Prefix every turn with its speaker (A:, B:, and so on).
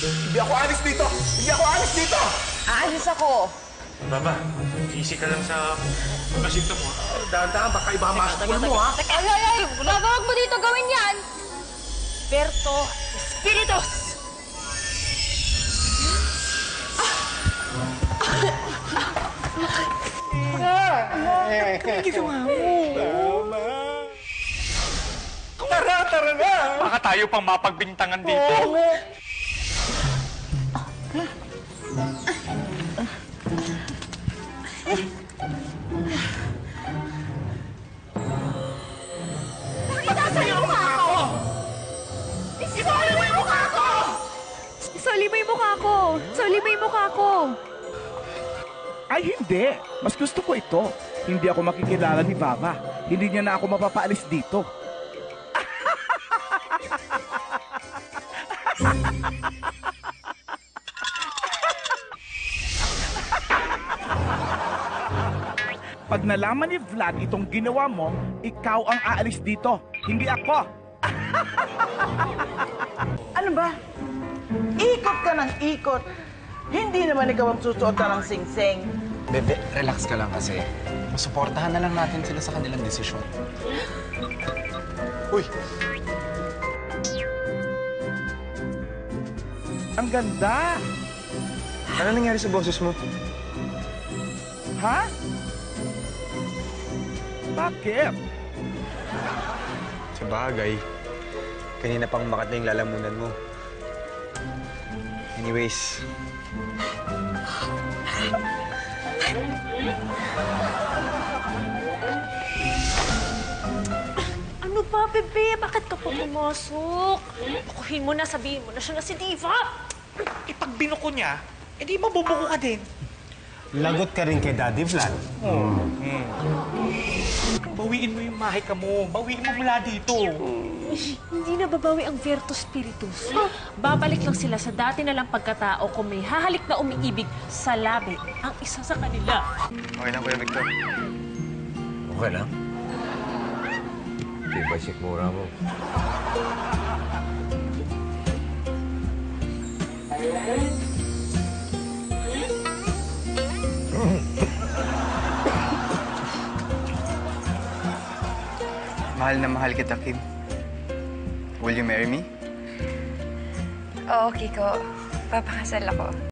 A: Hindi ako alis dito! Hindi ako alis dito!
B: Aalis ako.
C: Baba, easy ka lang sa pasinto mo.
A: Dahan-dahan, baka iba ang maskul mo, ha?
B: Ay! Huwag mo dito gawin yan! Verto Spiritus!
C: Tara na! Baka tayo pang mapagbintangan dito.
B: Isasali mo mukha ako! Isoli mo yung mukha ko! Isoli mo yung mukha ko! Isoli mo yung mukha ko!
D: Ay, hindi. Mas gusto ko ito. Hindi ako makikilala ni Baba. Hindi niya na ako mapapaalis dito. Pag nalaman ni Vlad itong ginawa mo, ikaw ang aalis dito. Hindi ako.
E: Ano ba? Ikot ka ng ikot. Hindi naman ikaw ang susuotan ng sing-sing.
F: Bebe, relax ka lang kasi. Masuportahan na lang natin sila sa kanilang desisyon. Uy!
D: Ang ganda.
G: Ano nangyari sa boses mo?
D: Ha? Bakit?
G: Sa bagay, kanina pang makat na yung lalamunan mo. Anyways,
H: Ano ba, bebe? Bakit ka pa pumasok? Bukuhin mo na, sabihin mo na siya na si Diva.
C: Eh, pag binuko niya, edi mabubuko ka din.
I: Lagot ka rin kay Daddy Vlad.
C: Bawiin mo yung mahika mo. Bawiin mo mula dito.
H: Hindi na babawi ang Verto Spiritus. Babalik lang sila sa dati na lang pagkatao kung may hahalik na umiibig sa labi ang isa sa kanila.
G: okay lang, Kuya Victor.
J: Okay lang? Diba sikmura mo?
G: Mahal na mahal kita, Kim. Will you marry me?
K: Oo, Kiko. Papakasal ako.